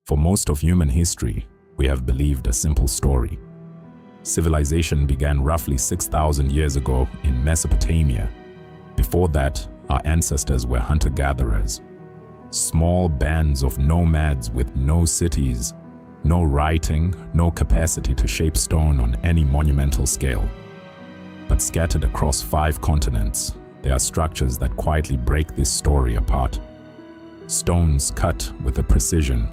For most of human history, we have believed a simple story. Civilization began roughly 6,000 years ago in Mesopotamia. Before that, our ancestors were hunter-gatherers. Small bands of nomads with no cities, no writing, no capacity to shape stone on any monumental scale. But scattered across 5 continents, there are structures that quietly break this story apart. Stones cut with a precision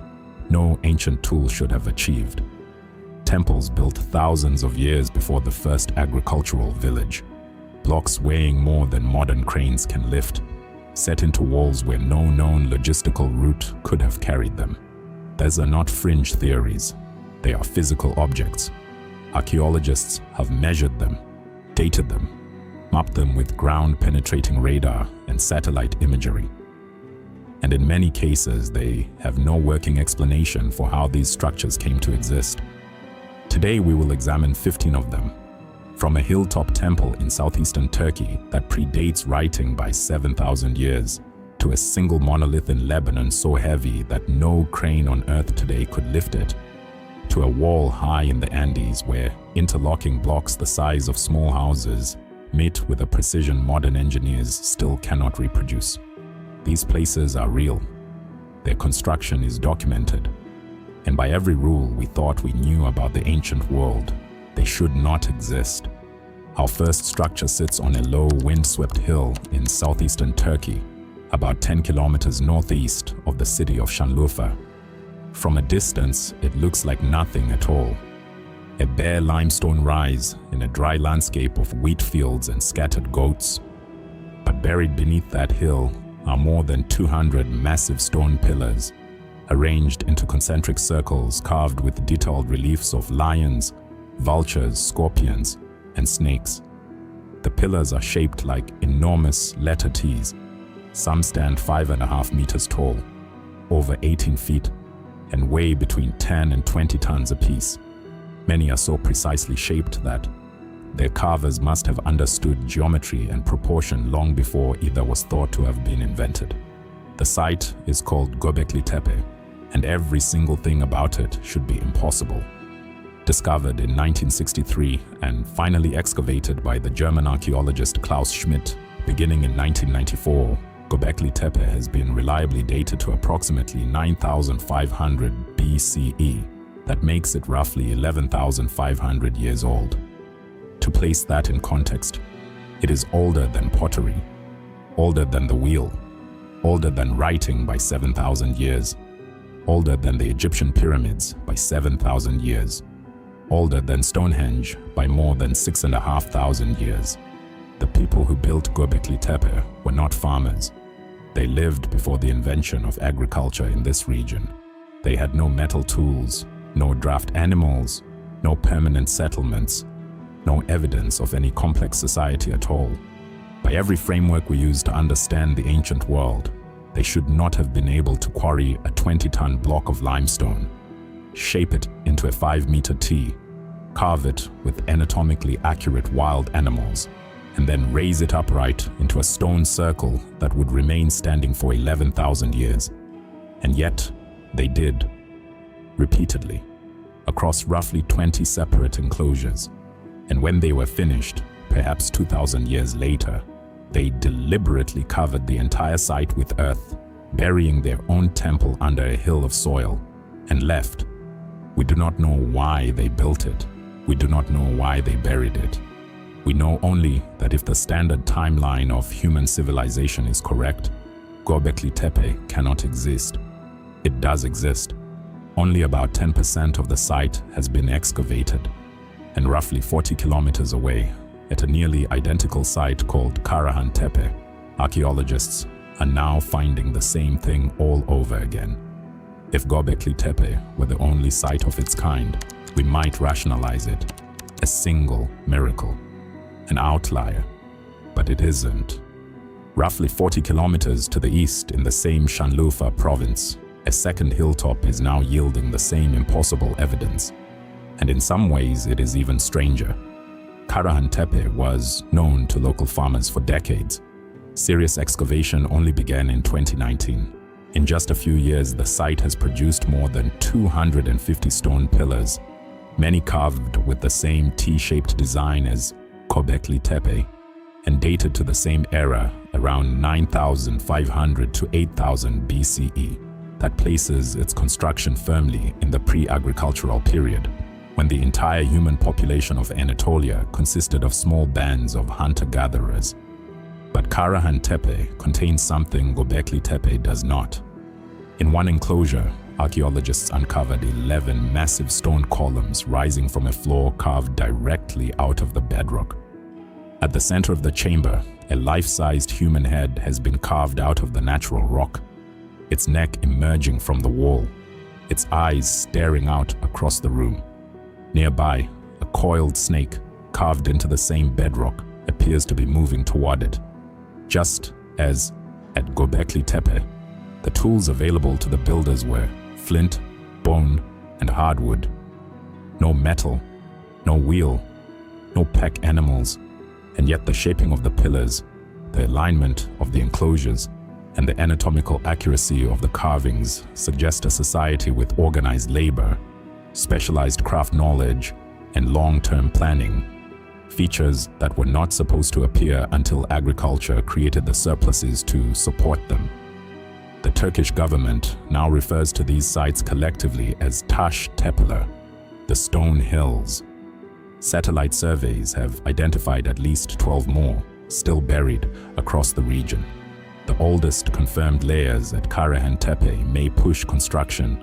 no ancient tool should have achieved. Temples built thousands of years before the first agricultural village. Blocks weighing more than modern cranes can lift, set into walls where no known logistical route could have carried them. These are not fringe theories. They are physical objects. Archaeologists have measured them, dated them, mapped them with ground-penetrating radar and satellite imagery. And in many cases, they have no working explanation for how these structures came to exist. Today, we will examine 15 of them. From a hilltop temple in southeastern Turkey that predates writing by 7,000 years, to a single monolith in Lebanon so heavy that no crane on earth today could lift it, to a wall high in the Andes where interlocking blocks the size of small houses meet with a precision modern engineers still cannot reproduce. These places are real. Their construction is documented. And by every rule we thought we knew about the ancient world, they should not exist. Our first structure sits on a low, windswept hill in southeastern Turkey, about 10 kilometers northeast of the city of Şanlıurfa. From a distance, it looks like nothing at all. A bare limestone rise in a dry landscape of wheat fields and scattered goats. But buried beneath that hill are more than 200 massive stone pillars, arranged into concentric circles carved with detailed reliefs of lions, vultures, scorpions, and snakes. The pillars are shaped like enormous letter T's. Some stand 5.5 meters tall, over 18 feet, and weigh between 10 and 20 tons apiece. Many are so precisely shaped that their carvers must have understood geometry and proportion long before either was thought to have been invented. The site is called Göbekli Tepe, and every single thing about it should be impossible. Discovered in 1963 and finally excavated by the German archaeologist Klaus Schmidt beginning in 1994, Göbekli Tepe has been reliably dated to approximately 9,500 BCE. That makes it roughly 11,500 years old. To place that in context, it is older than pottery, older than the wheel, older than writing by 7,000 years, older than the Egyptian pyramids by 7,000 years, older than Stonehenge by more than 6,500 years. The people who built Göbekli Tepe were not farmers. They lived before the invention of agriculture in this region. They had no metal tools, no draft animals, no permanent settlements, no evidence of any complex society at all. By every framework we use to understand the ancient world, they should not have been able to quarry a 20-ton block of limestone, shape it into a 5-meter T, carve it with anatomically accurate wild animals, and then raise it upright into a stone circle that would remain standing for 11,000 years. And yet, they did, repeatedly, across roughly 20 separate enclosures. And when they were finished, perhaps 2,000 years later, they deliberately covered the entire site with earth, burying their own temple under a hill of soil, and left. We do not know why they built it. We do not know why they buried it. We know only that if the standard timeline of human civilization is correct, Göbekli Tepe cannot exist. It does exist. Only about 10% of the site has been excavated, and roughly 40 kilometers away, at a nearly identical site called Karahan Tepe, archaeologists are now finding the same thing all over again. If Göbekli Tepe were the only site of its kind, we might rationalize it. A single miracle, an outlier, but it isn't. Roughly 40 kilometers to the east in the same Şanlıurfa province, a second hilltop is now yielding the same impossible evidence. And in some ways it is even stranger. Karahan Tepe was known to local farmers for decades. Serious excavation only began in 2019. In just a few years, the site has produced more than 250 stone pillars, many carved with the same T-shaped design as Göbekli Tepe, and dated to the same era, around 9,500 to 8,000 BCE, that places its construction firmly in the pre-agricultural period, when the entire human population of Anatolia consisted of small bands of hunter-gatherers. But Karahan Tepe contains something Göbekli Tepe does not. In one enclosure, archaeologists uncovered 11 massive stone columns rising from a floor carved directly out of the bedrock. At the center of the chamber, a life-sized human head has been carved out of the natural rock, its neck emerging from the wall, its eyes staring out across the room. Nearby, a coiled snake, carved into the same bedrock, appears to be moving toward it. Just as at Göbekli Tepe, the tools available to the builders were flint, bone, and hardwood. No metal, no wheel, no pack animals, and yet the shaping of the pillars, the alignment of the enclosures, and the anatomical accuracy of the carvings suggest a society with organized labor, specialized craft knowledge, and long-term planning, features that were not supposed to appear until agriculture created the surpluses to support them. The Turkish government now refers to these sites collectively as Taş Tepeler, the Stone Hills. Satellite surveys have identified at least 12 more, still buried across the region. The oldest confirmed layers at Karahan Tepe may push construction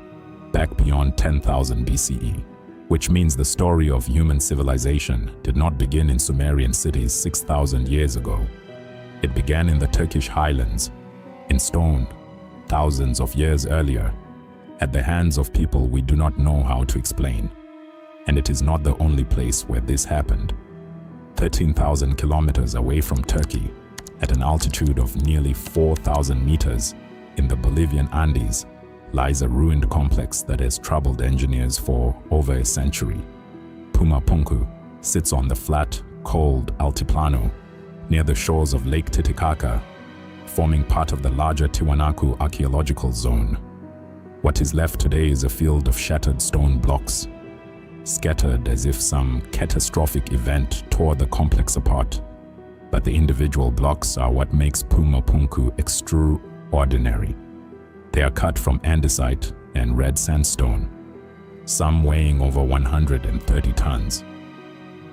back beyond 10,000 BCE, which means the story of human civilization did not begin in Sumerian cities 6,000 years ago. It began in the Turkish highlands, in stone, thousands of years earlier, at the hands of people we do not know how to explain. And it is not the only place where this happened. 13,000 kilometers away from Turkey, at an altitude of nearly 4,000 meters, in the Bolivian Andes, lies a ruined complex that has troubled engineers for over a century. Puma Punku sits on the flat, cold Altiplano, near the shores of Lake Titicaca, forming part of the larger Tiwanaku archaeological zone. What is left today is a field of shattered stone blocks, scattered as if some catastrophic event tore the complex apart. But the individual blocks are what makes Puma Punku extraordinary. They are cut from andesite and red sandstone, some weighing over 130 tons.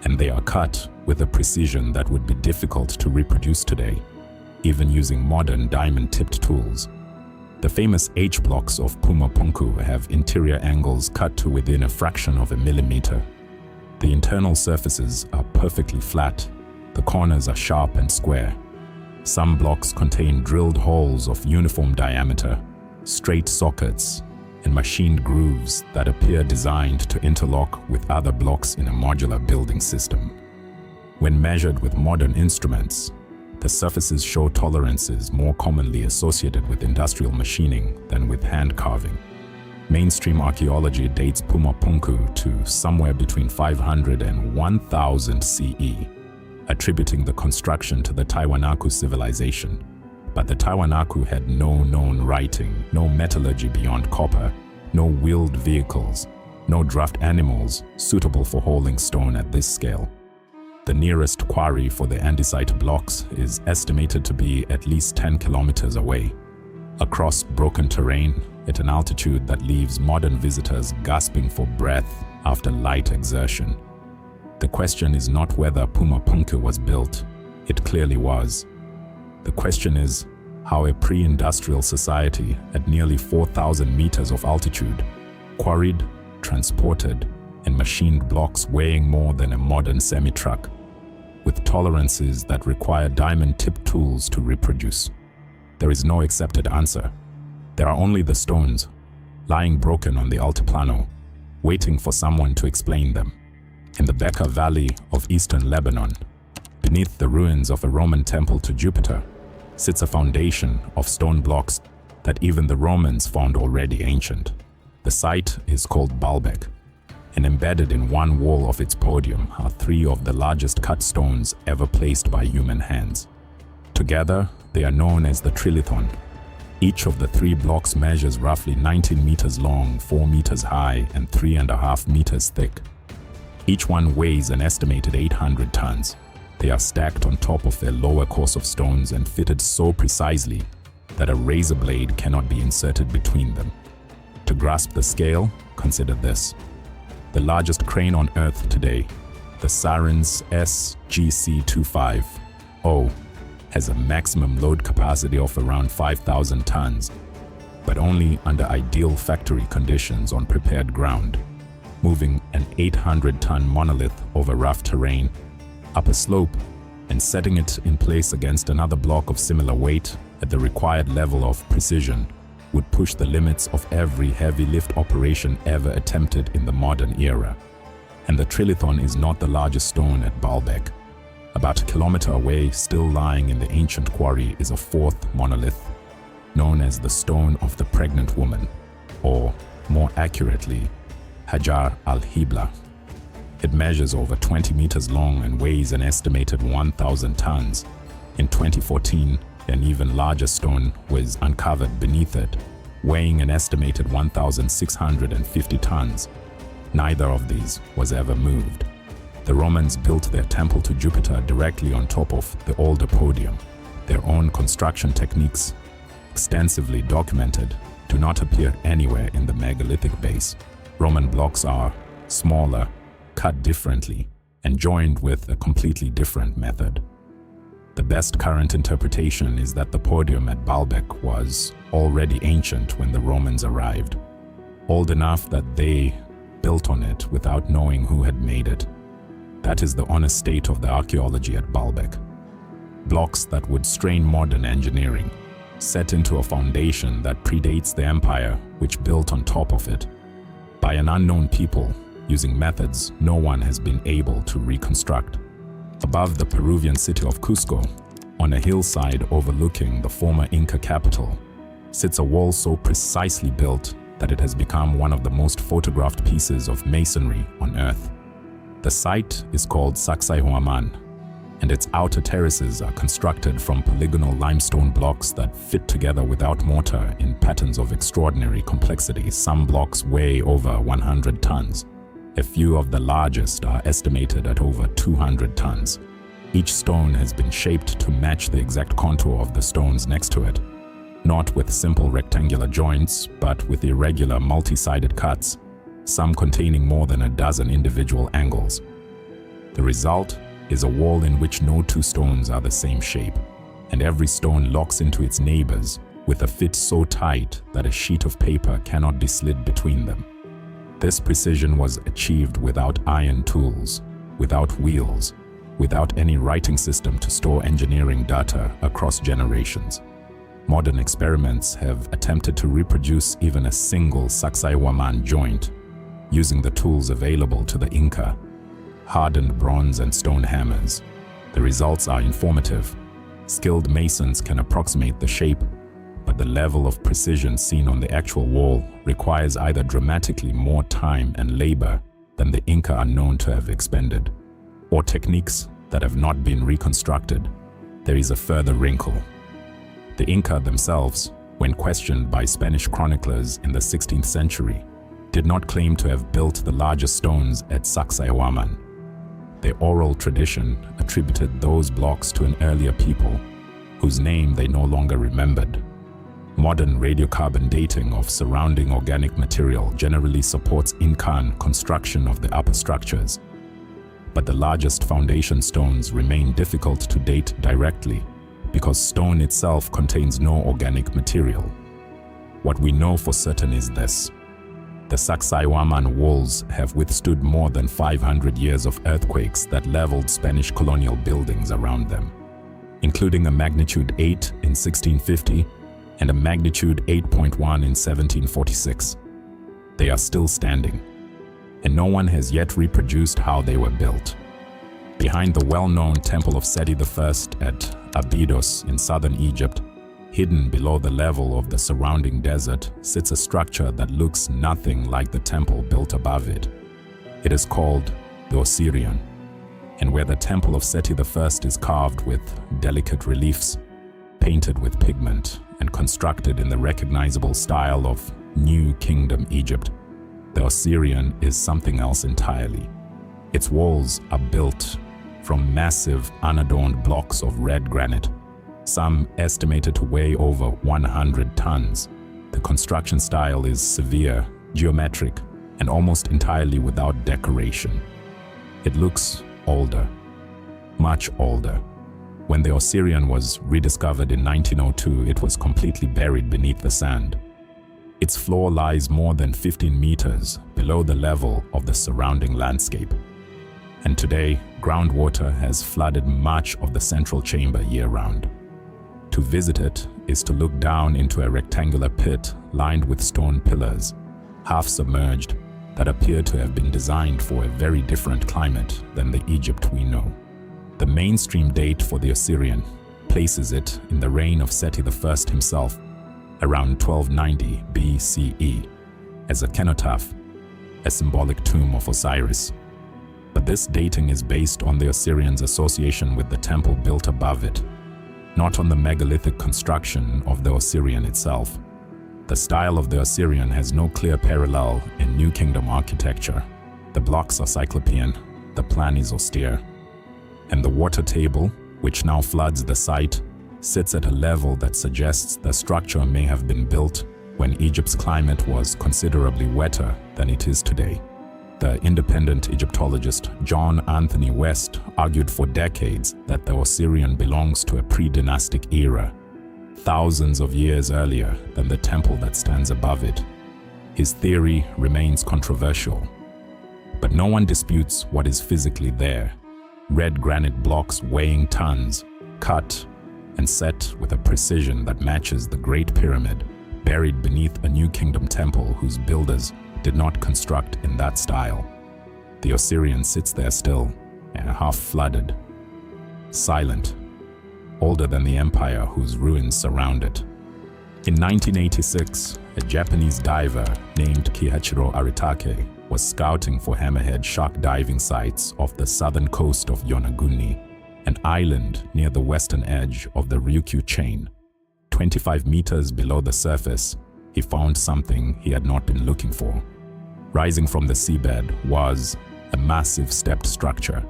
And they are cut with a precision that would be difficult to reproduce today, even using modern diamond-tipped tools. The famous H-blocks of Puma Punku have interior angles cut to within a fraction of a millimeter. The internal surfaces are perfectly flat. The corners are sharp and square. Some blocks contain drilled holes of uniform diameter, straight sockets, and machined grooves that appear designed to interlock with other blocks in a modular building system. When measured with modern instruments, the surfaces show tolerances more commonly associated with industrial machining than with hand carving. Mainstream archaeology dates Puma Punku to somewhere between 500 and 1000 CE, attributing the construction to the Tiwanaku civilization. But the Tiwanaku had no known writing, no metallurgy beyond copper, no wheeled vehicles, no draft animals suitable for hauling stone at this scale. The nearest quarry for the andesite blocks is estimated to be at least 10 kilometers away, across broken terrain at an altitude that leaves modern visitors gasping for breath after light exertion. The question is not whether Puma Punku was built. It clearly was. The question is how a pre-industrial society at nearly 4,000 meters of altitude quarried, transported, and machined blocks weighing more than a modern semi-truck, with tolerances that require diamond-tipped tools to reproduce. There is no accepted answer. There are only the stones, lying broken on the Altiplano, waiting for someone to explain them. In the Bekaa Valley of eastern Lebanon, beneath the ruins of a Roman temple to Jupiter, sits a foundation of stone blocks that even the Romans found already ancient. The site is called Baalbek, and embedded in one wall of its podium are 3 of the largest cut stones ever placed by human hands. Together, they are known as the Trilithon, Each of the 3 blocks measures roughly 19 meters long, 4 meters high, and 3.5 meters thick. Each one weighs an estimated 800 tons. They are stacked on top of their lower course of stones and fitted so precisely that a razor blade cannot be inserted between them. To grasp the scale, consider this. The largest crane on Earth today, the Sirens SGC-250, has a maximum load capacity of around 5,000 tons, but only under ideal factory conditions on prepared ground, moving an 800-ton monolith over rough terrain, up a slope, and setting it in place against another block of similar weight at the required level of precision would push the limits of every heavy lift operation ever attempted in the modern era. And the trilithon is not the largest stone at Baalbek. About a kilometer away, still lying in the ancient quarry, is a 4th monolith, known as the Stone of the Pregnant Woman, or more accurately, Hajar al-Hibla. It measures over 20 meters long and weighs an estimated 1,000 tons. In 2014, an even larger stone was uncovered beneath it, weighing an estimated 1,650 tons. Neither of these was ever moved. The Romans built their temple to Jupiter directly on top of the older podium. Their own construction techniques, extensively documented, do not appear anywhere in the megalithic base. Roman blocks are smaller, cut differently, and joined with a completely different method. The best current interpretation is that the podium at Baalbek was already ancient when the Romans arrived, old enough that they built on it without knowing who had made it. That is the honest state of the archaeology at Baalbek. Blocks that would strain modern engineering, set into a foundation that predates the empire which built on top of it, by an unknown people, using methods no one has been able to reconstruct. Above the Peruvian city of Cusco, on a hillside overlooking the former Inca capital, sits a wall so precisely built that it has become one of the most photographed pieces of masonry on Earth. The site is called Sacsayhuaman, and its outer terraces are constructed from polygonal limestone blocks that fit together without mortar in patterns of extraordinary complexity. Some blocks weigh over 100 tons. A few of the largest are estimated at over 200 tons. Each stone has been shaped to match the exact contour of the stones next to it, not with simple rectangular joints, but with irregular multi-sided cuts, some containing more than a dozen individual angles. The result is a wall in which no 2 stones are the same shape, and every stone locks into its neighbors with a fit so tight that a sheet of paper cannot be slid between them. This precision was achieved without iron tools, without wheels, without any writing system to store engineering data across generations. Modern experiments have attempted to reproduce even a single Sacsayhuaman joint using the tools available to the Inca, hardened bronze and stone hammers. The results are informative. Skilled masons can approximate the shape, but the level of precision seen on the actual wall requires either dramatically more time and labor than the Inca are known to have expended, or techniques that have not been reconstructed. There is a further wrinkle. The Inca themselves, when questioned by Spanish chroniclers in the 16th century, did not claim to have built the largest stones at Sacsayhuaman. Their oral tradition attributed those blocks to an earlier people, whose name they no longer remembered. Modern radiocarbon dating of surrounding organic material generally supports Incan construction of the upper structures, but the largest foundation stones remain difficult to date directly because stone itself contains no organic material. What we know for certain is this: the Sacsayhuaman walls have withstood more than 500 years of earthquakes that leveled Spanish colonial buildings around them, including a magnitude 8 in 1650 and a magnitude 8.1 in 1746. They are still standing, and no one has yet reproduced how they were built. Behind the well-known Temple of Seti I at Abydos in southern Egypt, hidden below the level of the surrounding desert, sits a structure that looks nothing like the temple built above it. It is called the Osirian, and where the Temple of Seti I is carved with delicate reliefs, painted with pigment, and constructed in the recognizable style of New Kingdom Egypt, the Osirian is something else entirely. Its walls are built from massive, unadorned blocks of red granite, some estimated to weigh over 100 tons. The construction style is severe, geometric, and almost entirely without decoration. It looks older, much older. When the Osirian was rediscovered in 1902, it was completely buried beneath the sand. Its floor lies more than 15 meters below the level of the surrounding landscape. And today, groundwater has flooded much of the central chamber year-round. To visit it is to look down into a rectangular pit lined with stone pillars, half submerged, that appear to have been designed for a very different climate than the Egypt we know. The mainstream date for the Osirian places it in the reign of Seti I himself, around 1290 BCE, as a cenotaph, a symbolic tomb of Osiris. But this dating is based on the Osirians' association with the temple built above it, not on the megalithic construction of the Osirian itself. The style of the Osirian has no clear parallel in New Kingdom architecture. The blocks are cyclopean, the plan is austere, and the water table, which now floods the site, sits at a level that suggests the structure may have been built when Egypt's climate was considerably wetter than it is today. The independent Egyptologist John Anthony West argued for decades that the Osirian belongs to a pre-dynastic era, thousands of years earlier than the temple that stands above it. His theory remains controversial, but no one disputes what is physically there. Red granite blocks weighing tons, cut and set with a precision that matches the Great Pyramid, buried beneath a New Kingdom temple whose builders did not construct in that style. The Osirian sits there still, half-flooded, silent, older than the empire whose ruins surround it. In 1986, a Japanese diver named Kihachiro Aritake was scouting for hammerhead shark diving sites off the southern coast of Yonaguni, an island near the western edge of the Ryukyu chain. 25 meters below the surface, he found something he had not been looking for. Rising from the seabed was a massive stepped structure.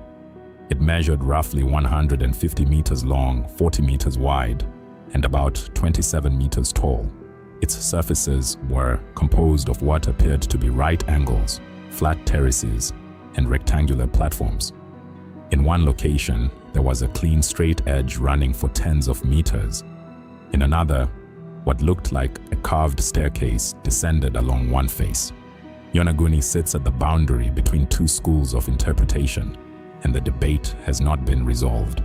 It measured roughly 150 meters long, 40 meters wide, and about 27 meters tall. Its surfaces were composed of what appeared to be right angles, flat terraces, and rectangular platforms. In one location, there was a clean straight edge running for tens of meters. In another, what looked like a carved staircase descended along one face. Yonaguni sits at the boundary between two schools of interpretation, and the debate has not been resolved.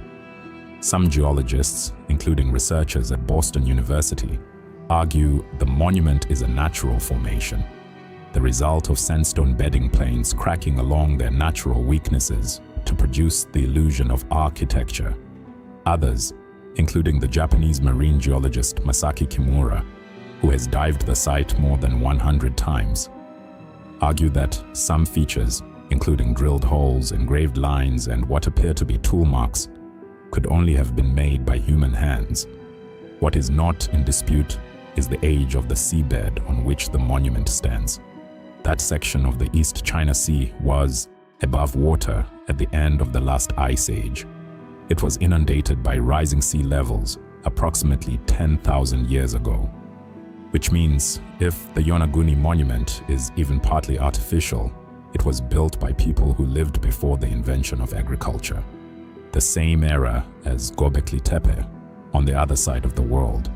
Some geologists, including researchers at Boston University, argue the monument is a natural formation, the result of sandstone bedding planes cracking along their natural weaknesses to produce the illusion of architecture. Others, including the Japanese marine geologist Masaki Kimura, who has dived the site more than 100 times, argue that some features, including drilled holes, engraved lines, and what appear to be tool marks, could only have been made by human hands. What is not in dispute is the age of the seabed on which the monument stands. That section of the East China Sea was above water at the end of the last ice age. It was inundated by rising sea levels approximately 10,000 years ago, which means if the Yonaguni Monument is even partly artificial, it was built by people who lived before the invention of agriculture, the same era as Göbekli Tepe on the other side of the world.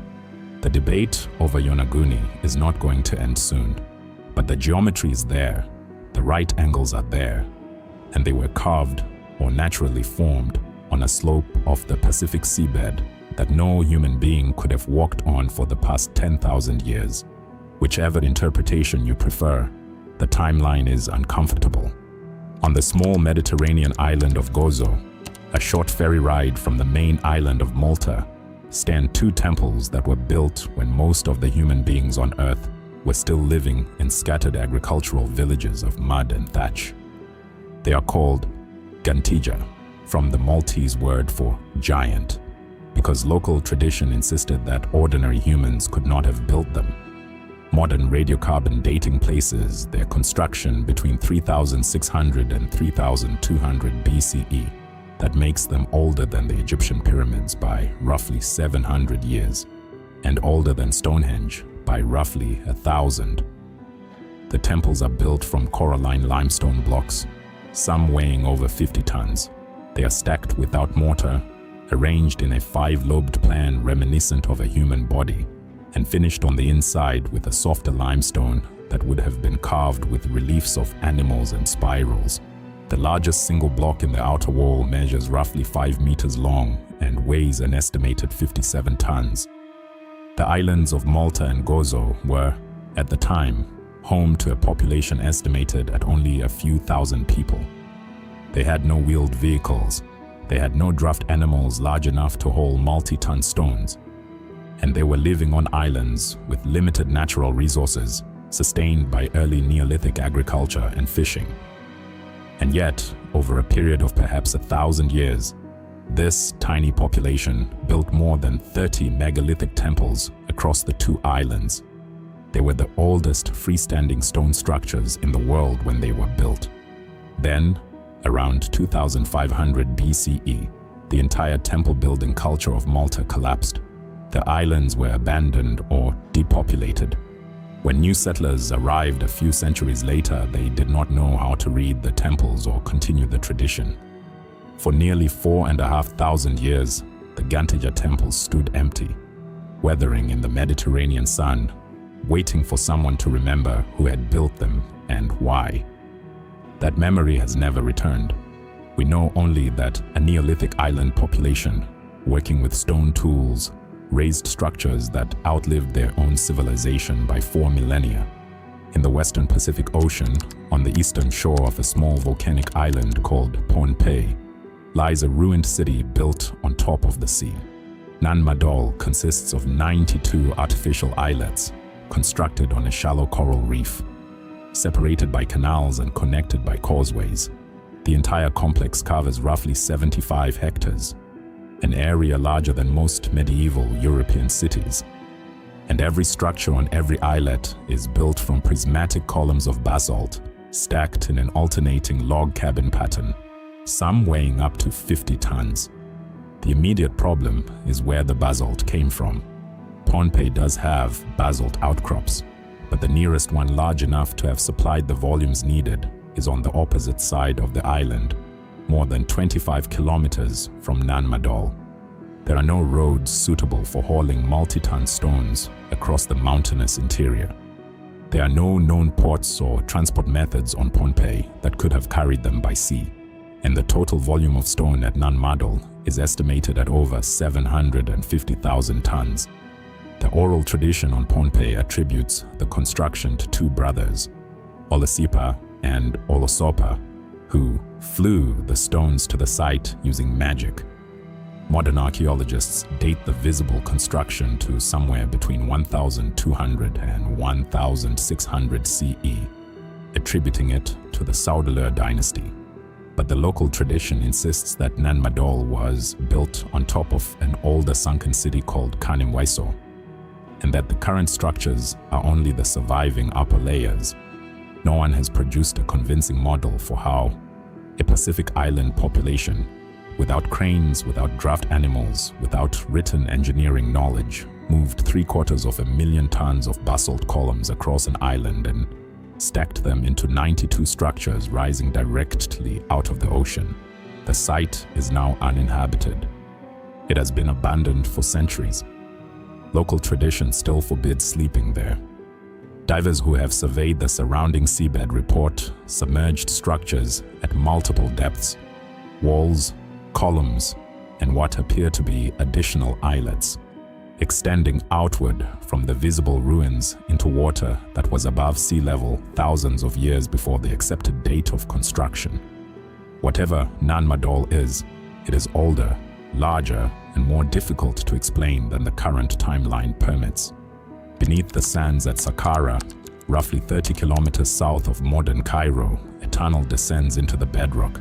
The debate over Yonaguni is not going to end soon, but the geometry is there, the right angles are there, and they were carved or naturally formed on a slope of the Pacific seabed that no human being could have walked on for the past 10,000 years. Whichever interpretation you prefer, the timeline is uncomfortable. On the small Mediterranean island of Gozo, a short ferry ride from the main island of Malta, stand two temples that were built when most of the human beings on Earth were still living in scattered agricultural villages of mud and thatch. They are called Gantija, from the Maltese word for giant, because local tradition insisted that ordinary humans could not have built them. Modern radiocarbon dating places their construction between 3600 and 3200 BCE. That makes them older than the Egyptian pyramids by roughly 700 years, and older than Stonehenge by roughly 1,000. The temples are built from coralline limestone blocks, some weighing over 50 tons. They are stacked without mortar, arranged in a 5-lobed plan reminiscent of a human body, and finished on the inside with a softer limestone that would have been carved with reliefs of animals and spirals. The largest single block in the outer wall measures roughly 5 meters long and weighs an estimated 57 tons. The islands of Malta and Gozo were, at the time, home to a population estimated at only a few thousand people. They had no wheeled vehicles, they had no draft animals large enough to haul multi-ton stones, and they were living on islands with limited natural resources, sustained by early Neolithic agriculture and fishing. And yet, over a period of perhaps 1,000 years, this tiny population built more than 30 megalithic temples across the 2 islands. They were the oldest freestanding stone structures in the world when they were built. Then, around 2500 BCE, the entire temple-building culture of Malta collapsed. The islands were abandoned or depopulated. When new settlers arrived a few centuries later, they did not know how to read the temples or continue the tradition. For nearly 4,500 years, the Gantija temples stood empty, weathering in the Mediterranean sun, waiting for someone to remember who had built them and why. That memory has never returned. We know only that a Neolithic island population, working with stone tools, raised structures that outlived their own civilization by 4 millennia. In the western Pacific Ocean, on the eastern shore of a small volcanic island called Pohnpei, lies a ruined city built on top of the sea. Nan Madol consists of 92 artificial islets, constructed on a shallow coral reef, separated by canals and connected by causeways. The entire complex covers roughly 75 hectares, an area larger than most medieval European cities. And every structure on every islet is built from prismatic columns of basalt, stacked in an alternating log cabin pattern, some weighing up to 50 tons. The immediate problem is where the basalt came from. Pohnpei does have basalt outcrops, but the nearest one large enough to have supplied the volumes needed is on the opposite side of the island, more than 25 kilometers from Nan Madol. There are no roads suitable for hauling multi-ton stones across the mountainous interior. There are no known ports or transport methods on Pohnpei that could have carried them by sea, and the total volume of stone at Nan Madol is estimated at over 750,000 tons. The oral tradition on Pohnpei attributes the construction to 2 brothers, Olisipa and Olosopa, who flew the stones to the site using magic. Modern archaeologists date the visible construction to somewhere between 1200 and 1600 CE, attributing it to the Saudeleur dynasty. But the local tradition insists that Nan Madol was built on top of an older sunken city called Kanimwaiso, and that the current structures are only the surviving upper layers. No one has produced a convincing model for how a Pacific island population, without cranes, without draft animals, without written engineering knowledge, moved 750,000 tons of basalt columns across an island and stacked them into 92 structures rising directly out of the ocean. The site is now uninhabited. It has been abandoned for centuries. Local tradition still forbids sleeping there. Divers who have surveyed the surrounding seabed report submerged structures at multiple depths, walls, columns, and what appear to be additional islets, extending outward from the visible ruins into water that was above sea level thousands of years before the accepted date of construction. Whatever Nan Madol is, it is older, larger, and more difficult to explain than the current timeline permits. Beneath the sands at Saqqara, roughly 30 kilometers south of modern Cairo, a tunnel descends into the bedrock.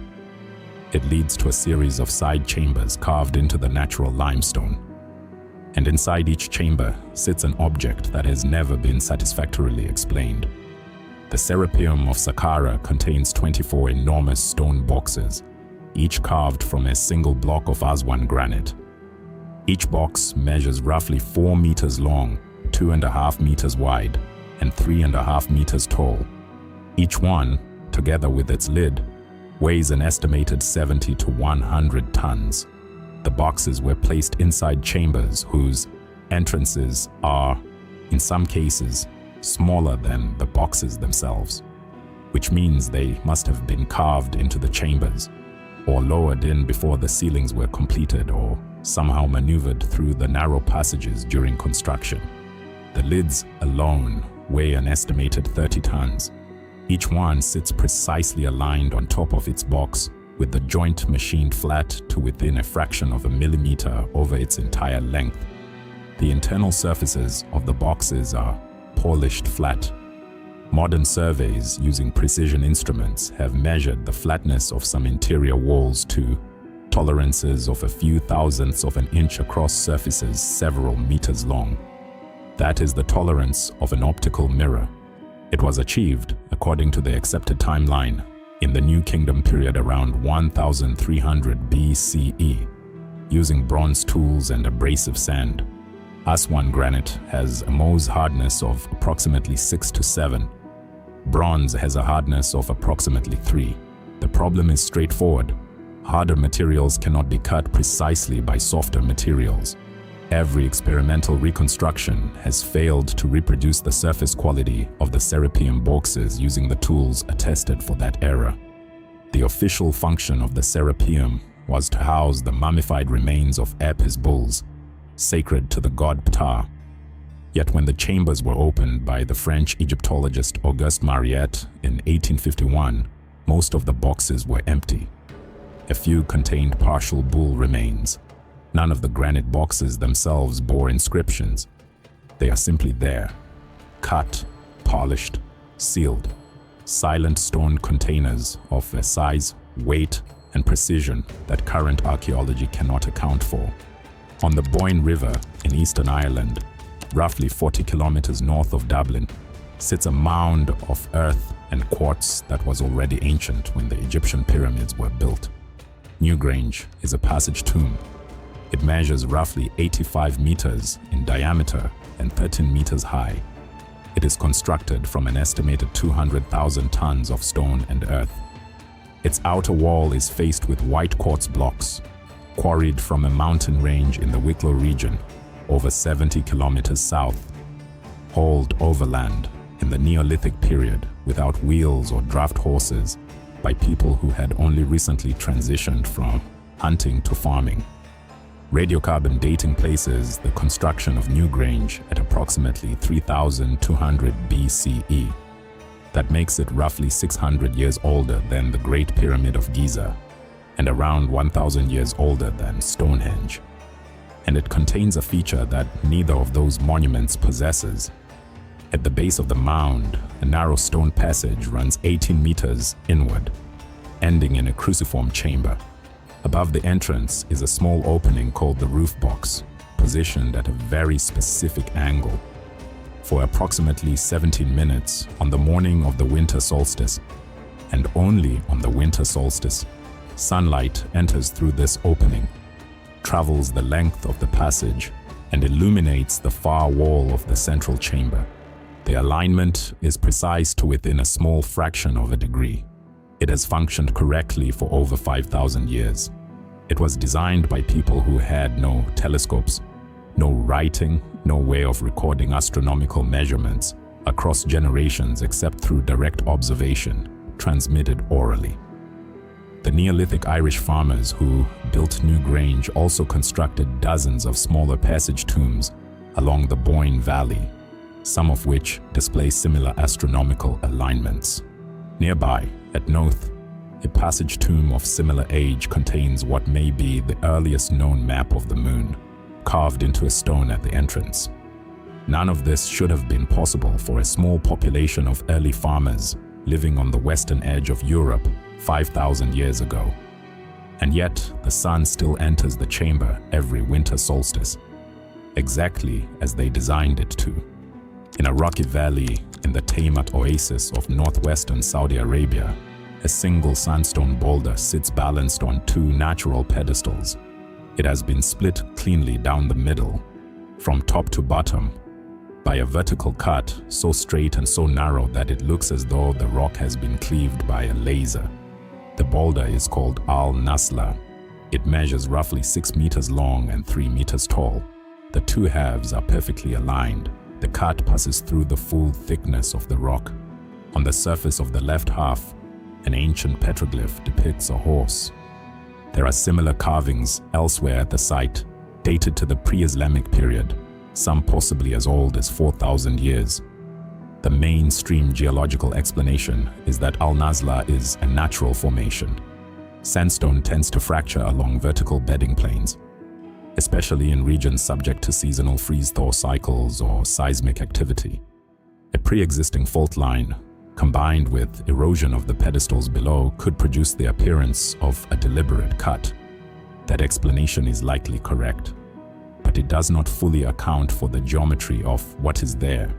It leads to a series of side chambers carved into the natural limestone. And inside each chamber sits an object that has never been satisfactorily explained. The Serapeum of Saqqara contains 24 enormous stone boxes, each carved from a single block of Aswan granite. Each box measures roughly 4 meters long, 2.5 meters wide, and 3.5 meters tall. Each one, together with its lid, weighs an estimated 70 to 100 tons. The boxes were placed inside chambers whose entrances are, in some cases, smaller than the boxes themselves, which means they must have been carved into the chambers, or lowered in before the ceilings were completed, or somehow maneuvered through the narrow passages during construction. The lids alone weigh an estimated 30 tons. Each one sits precisely aligned on top of its box, with the joint machined flat to within a fraction of a millimeter over its entire length. The internal surfaces of the boxes are polished flat. Modern surveys using precision instruments have measured the flatness of some interior walls to tolerances of a few thousandths of an inch across surfaces several meters long. That is the tolerance of an optical mirror. It was achieved, according to the accepted timeline, in the New Kingdom period around 1300 BCE, using bronze tools and abrasive sand. Aswan granite has a Mohs hardness of approximately 6 to 7. Bronze has a hardness of approximately 3. The problem is straightforward. Harder materials cannot be cut precisely by softer materials. Every experimental reconstruction has failed to reproduce the surface quality of the Serapeum boxes using the tools attested for that era. The official function of the Serapeum was to house the mummified remains of Apis bulls, sacred to the god Ptah. Yet when the chambers were opened by the French Egyptologist Auguste Mariette in 1851, most of the boxes were empty. A few contained partial bull remains. None of the granite boxes themselves bore inscriptions. They are simply there, cut, polished, sealed, silent stone containers of a size, weight, and precision that current archaeology cannot account for. On the Boyne River in eastern Ireland, roughly 40 kilometers north of Dublin, sits a mound of earth and quartz that was already ancient when the Egyptian pyramids were built. Newgrange is a passage tomb. It measures roughly 85 meters in diameter and 13 meters high. It is constructed from an estimated 200,000 tons of stone and earth. Its outer wall is faced with white quartz blocks, quarried from a mountain range in the Wicklow region, over 70 kilometers south, hauled overland in the Neolithic period without wheels or draft horses by people who had only recently transitioned from hunting to farming. Radiocarbon dating places the construction of Newgrange at approximately 3200 BCE. That makes it roughly 600 years older than the Great Pyramid of Giza and around 1000 years older than Stonehenge. And it contains a feature that neither of those monuments possesses. At the base of the mound, a narrow stone passage runs 18 meters inward, ending in a cruciform chamber. Above the entrance is a small opening called the roof box, positioned at a very specific angle. For approximately 17 minutes on the morning of the winter solstice, and only on the winter solstice, sunlight enters through this opening, travels the length of the passage, and illuminates the far wall of the central chamber. The alignment is precise to within a small fraction of a degree. It has functioned correctly for over 5,000 years. It was designed by people who had no telescopes, no writing, no way of recording astronomical measurements across generations except through direct observation, transmitted orally. The Neolithic Irish farmers who built Newgrange also constructed dozens of smaller passage tombs along the Boyne Valley, some of which display similar astronomical alignments. Nearby, at Noath, a passage tomb of similar age contains what may be the earliest known map of the moon, carved into a stone at the entrance. None of this should have been possible for a small population of early farmers living on the western edge of Europe 5,000 years ago. And yet, the sun still enters the chamber every winter solstice. exactly as they designed it to. In a rocky valley in the Taymat oasis of northwestern Saudi Arabia, a single sandstone boulder sits balanced on two natural pedestals. It has been split cleanly down the middle, from top to bottom, by a vertical cut so straight and so narrow that it looks as though the rock has been cleaved by a laser. The boulder is called Al-Nasla. It measures roughly 6 meters long and 3 meters tall. The two halves are perfectly aligned. The cut passes through the full thickness of the rock. On the surface of the left half, an ancient petroglyph depicts a horse. There are similar carvings elsewhere at the site, dated to the pre-Islamic period, some possibly as old as 4,000 years. The mainstream geological explanation is that Al-Nasla is a natural formation. Sandstone tends to fracture along vertical bedding planes, especially in regions subject to seasonal freeze-thaw cycles or seismic activity. A pre-existing fault line, combined with erosion of the pedestals below, could produce the appearance of a deliberate cut. That explanation is likely correct, but it does not fully account for the geometry of what is there.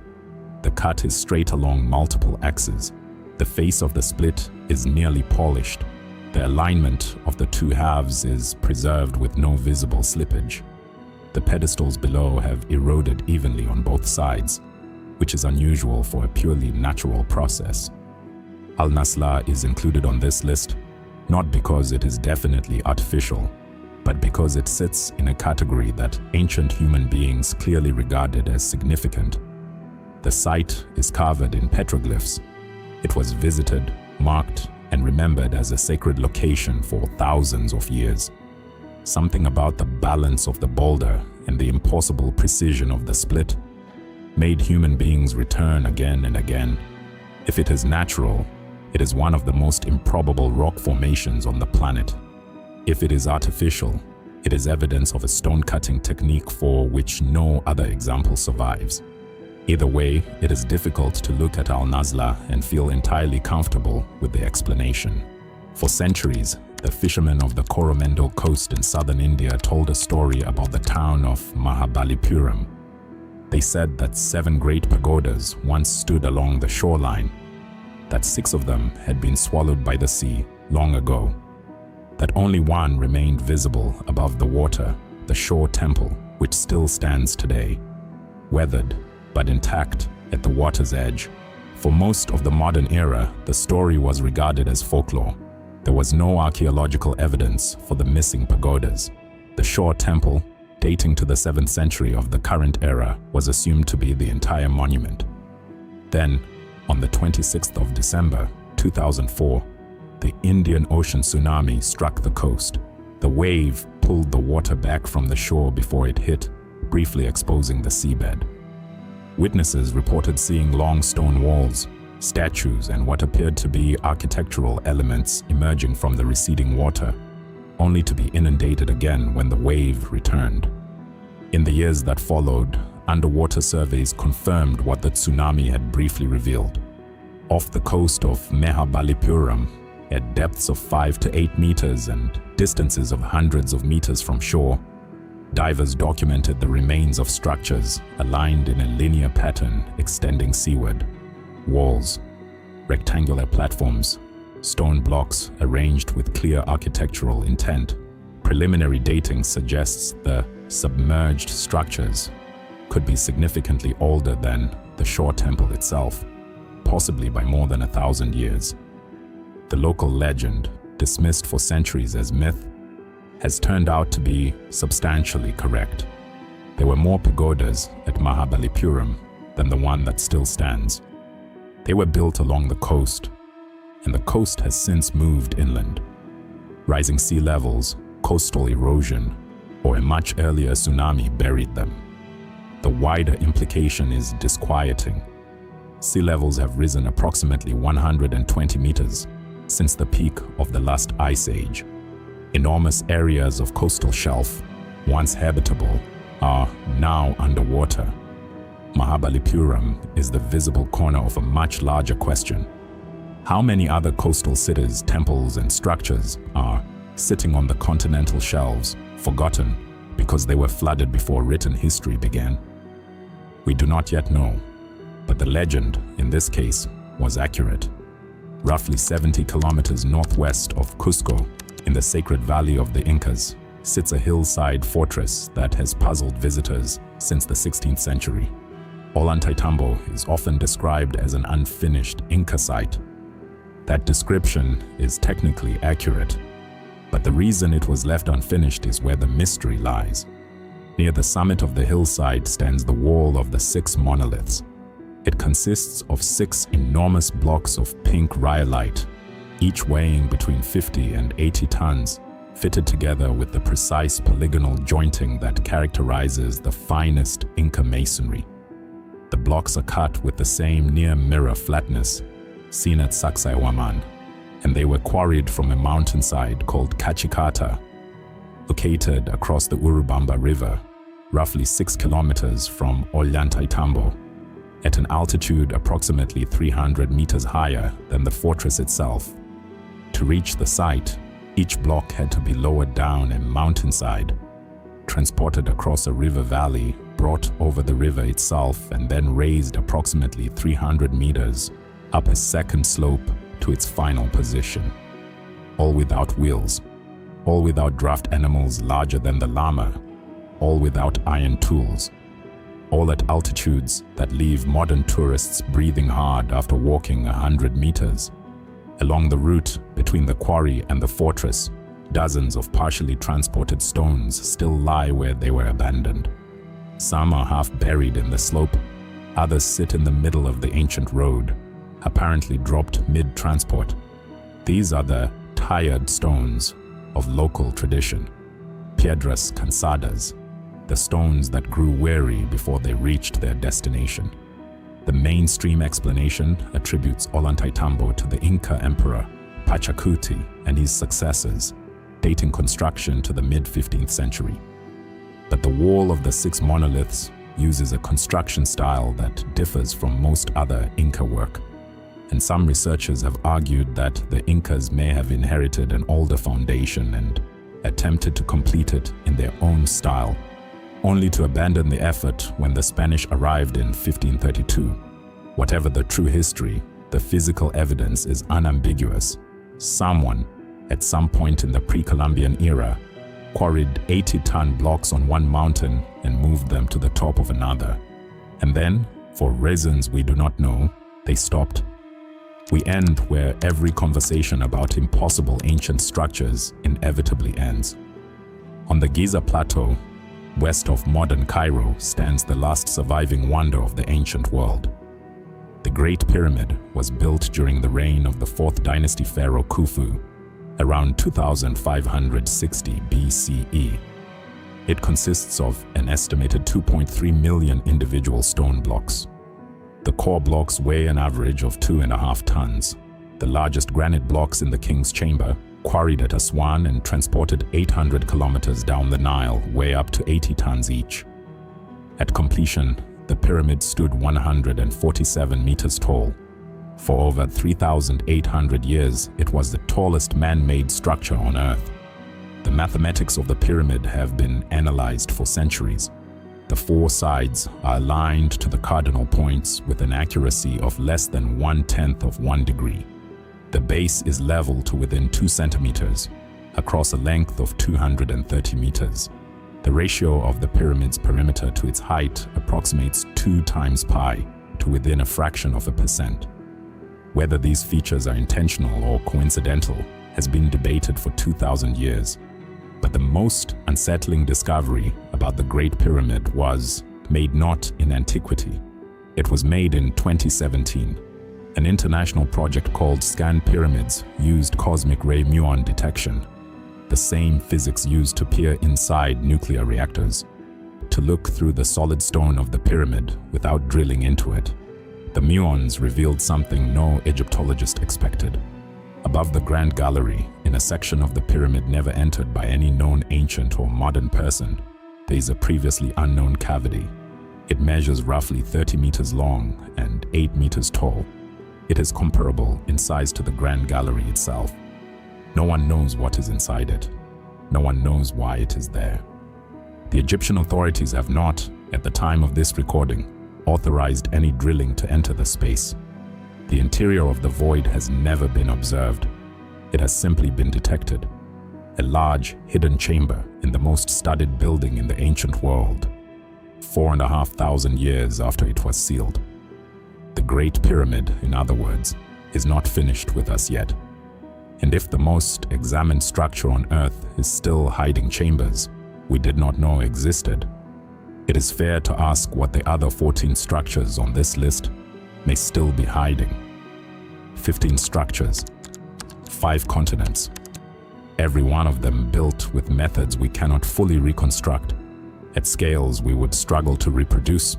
The cut is straight along multiple axes. The face of the split is nearly polished. The alignment of the two halves is preserved with no visible slippage. The pedestals below have eroded evenly on both sides, which is unusual for a purely natural process. Al-Nasla is included on this list, not because it is definitely artificial, but because it sits in a category that ancient human beings clearly regarded as significant. The site is carved in petroglyphs. It was visited, marked, and remembered as a sacred location for thousands of years. Something about the balance of the boulder and the impossible precision of the split made human beings return again and again. If it is natural, it is one of the most improbable rock formations on the planet. If it is artificial, it is evidence of a stone-cutting technique for which no other example survives. Either way, it is difficult to look at Al-Nasla and feel entirely comfortable with the explanation. For centuries, the fishermen of the Coromandel coast in southern India told a story about the town of Mahabalipuram. They said that 7 great pagodas once stood along the shoreline, that 6 of them had been swallowed by the sea long ago, that only one remained visible above the water, the shore temple, which still stands today, weathered but intact at the water's edge. For most of the modern era, the story was regarded as folklore. There was no archaeological evidence for the missing pagodas. The shore temple, dating to the 7th century of the current era, was assumed to be the entire monument. Then, on the 26th of December 2004, the Indian Ocean tsunami struck the coast. The wave pulled the water back from the shore before it hit, briefly exposing the seabed. Witnesses reported seeing long stone walls, statues, and what appeared to be architectural elements emerging from the receding water, only to be inundated again when the wave returned. In the years that followed, underwater surveys confirmed what the tsunami had briefly revealed. Off the coast of Mahabalipuram, at depths of 5 to 8 meters and distances of hundreds of meters from shore, divers documented the remains of structures aligned in a linear pattern extending seaward. Walls, rectangular platforms, stone blocks arranged with clear architectural intent. Preliminary dating suggests the submerged structures could be significantly older than the shore temple itself, possibly by more than 1,000 years. The local legend, dismissed for centuries as myth, has turned out to be substantially correct. There were more pagodas at Mahabalipuram than the one that still stands. They were built along the coast, and the coast has since moved inland. Rising sea levels, coastal erosion, or a much earlier tsunami buried them. The wider implication is disquieting. Sea levels have risen approximately 120 meters since the peak of the last ice age. Enormous areas of coastal shelf, once habitable, are now underwater. Mahabalipuram is the visible corner of a much larger question. How many other coastal cities, temples, and structures are sitting on the continental shelves, forgotten, because they were flooded before written history began? We do not yet know, but the legend, in this case, was accurate. Roughly 70 kilometers northwest of Cusco, in the sacred valley of the Incas, sits a hillside fortress that has puzzled visitors since the 16th century. Ollantaytambo is often described as an unfinished Inca site. That description is technically accurate, but the reason it was left unfinished is where the mystery lies. Near the summit of the hillside stands the wall of the 6 monoliths. It consists of 6 enormous blocks of pink rhyolite, each weighing between 50 and 80 tons, fitted together with the precise polygonal jointing that characterizes the finest Inca masonry. The blocks are cut with the same near-mirror flatness seen at Sacsayhuaman, and they were quarried from a mountainside called Cachicata, located across the Urubamba River, roughly 6 kilometers from Ollantaytambo, at an altitude approximately 300 meters higher than the fortress itself. To reach the site, each block had to be lowered down a mountainside, transported across a river valley, brought over the river itself, and then raised approximately 300 meters up a second slope to its final position. All without wheels, all without draft animals larger than the llama, all without iron tools, all at altitudes that leave modern tourists breathing hard after walking 100 meters. Along the route between the quarry and the fortress, dozens of partially transported stones still lie where they were abandoned. Some are half buried in the slope, others sit in the middle of the ancient road, apparently dropped mid-transport. These are the tired stones of local tradition, piedras cansadas, the stones that grew weary before they reached their destination. The mainstream explanation attributes Ollantaytambo to the Inca emperor Pachacuti and his successors, dating construction to the mid-15th century. But the wall of the 6 monoliths uses a construction style that differs from most other Inca work, and some researchers have argued that the Incas may have inherited an older foundation and attempted to complete it in their own style, only to abandon the effort when the Spanish arrived in 1532. Whatever the true history, the physical evidence is unambiguous. Someone, at some point in the pre-Columbian era, quarried 80-ton blocks on one mountain and moved them to the top of another. And then, for reasons we do not know, they stopped. We end where every conversation about impossible ancient structures inevitably ends. On the Giza Plateau, west of modern Cairo, stands the last surviving wonder of the ancient world. The Great Pyramid was built during the reign of the 4th dynasty pharaoh Khufu, around 2560 BCE. It consists of an estimated 2.3 million individual stone blocks. The core blocks weigh an average of 2.5 tons. The largest granite blocks in the King's Chamber, quarried at Aswan and transported 800 kilometers down the Nile, weigh up to 80 tons each. At completion, the pyramid stood 147 meters tall. For over 3,800 years, it was the tallest man-made structure on Earth. The mathematics of the pyramid have been analyzed for centuries. The 4 sides are aligned to the cardinal points with an accuracy of less than 1/10 of 1 degree. The base is level to within 2 centimeters, across a length of 230 meters. The ratio of the pyramid's perimeter to its height approximates 2 times pi, to within a fraction of a percent. Whether these features are intentional or coincidental has been debated for 2,000 years. But the most unsettling discovery about the Great Pyramid was made not in antiquity. It was made in 2017. An international project called Scan Pyramids used cosmic ray muon detection, the same physics used to peer inside nuclear reactors, to look through the solid stone of the pyramid without drilling into it. The muons revealed something no Egyptologist expected. Above the Grand Gallery, in a section of the pyramid never entered by any known ancient or modern person, there is a previously unknown cavity. It measures roughly 30 meters long and 8 meters tall. It is comparable in size to the Grand Gallery itself. No one knows what is inside it. No one knows why it is there. The Egyptian authorities have not, at the time of this recording, authorized any drilling to enter the space. The interior of the void has never been observed. It has simply been detected. A large, hidden chamber in the most studied building in the ancient world, 4,500 years after it was sealed. The Great Pyramid, in other words, is not finished with us yet. And if the most examined structure on Earth is still hiding chambers we did not know existed, it is fair to ask what the other 14 structures on this list may still be hiding. 15 structures, 5 continents, every one of them built with methods we cannot fully reconstruct, at scales we would struggle to reproduce,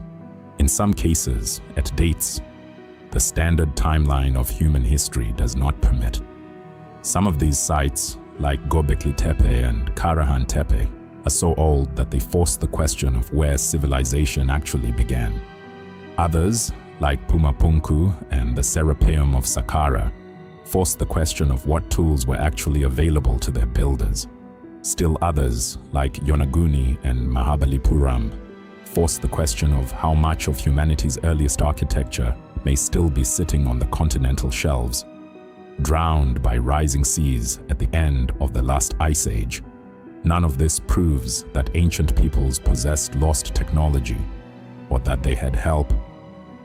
in some cases at dates the standard timeline of human history does not permit. Some of these sites, like Göbekli Tepe and Karahan Tepe, are so old that they force the question of where civilization actually began. Others, like Puma Punku and the Serapeum of Saqqara, force the question of what tools were actually available to their builders. Still others, like Yonaguni and Mahabalipuram, force the question of how much of humanity's earliest architecture may still be sitting on the continental shelves, drowned by rising seas at the end of the last ice age. None of this proves that ancient peoples possessed lost technology, or that they had help,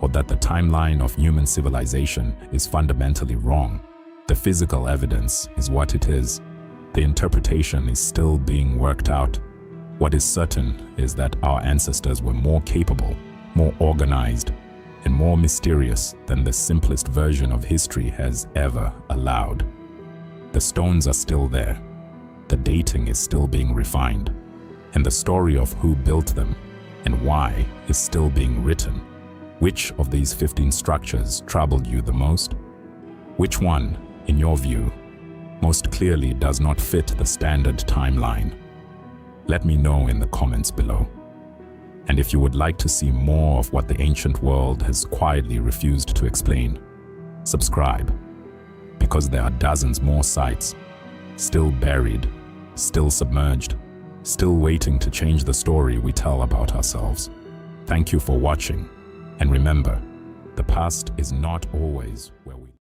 or that the timeline of human civilization is fundamentally wrong. The physical evidence is what it is. The interpretation is still being worked out. What is certain is that our ancestors were more capable, more organized, and more mysterious than the simplest version of history has ever allowed. The stones are still there. The dating is still being refined, and the story of who built them and why is still being written. Which of these 15 structures troubled you the most? Which one, in your view, most clearly does not fit the standard timeline? Let me know in the comments below. And if you would like to see more of what the ancient world has quietly refused to explain, subscribe, because there are dozens more sites still buried, still submerged, still waiting to change the story we tell about ourselves. Thank you for watching, and remember, the past is not always where we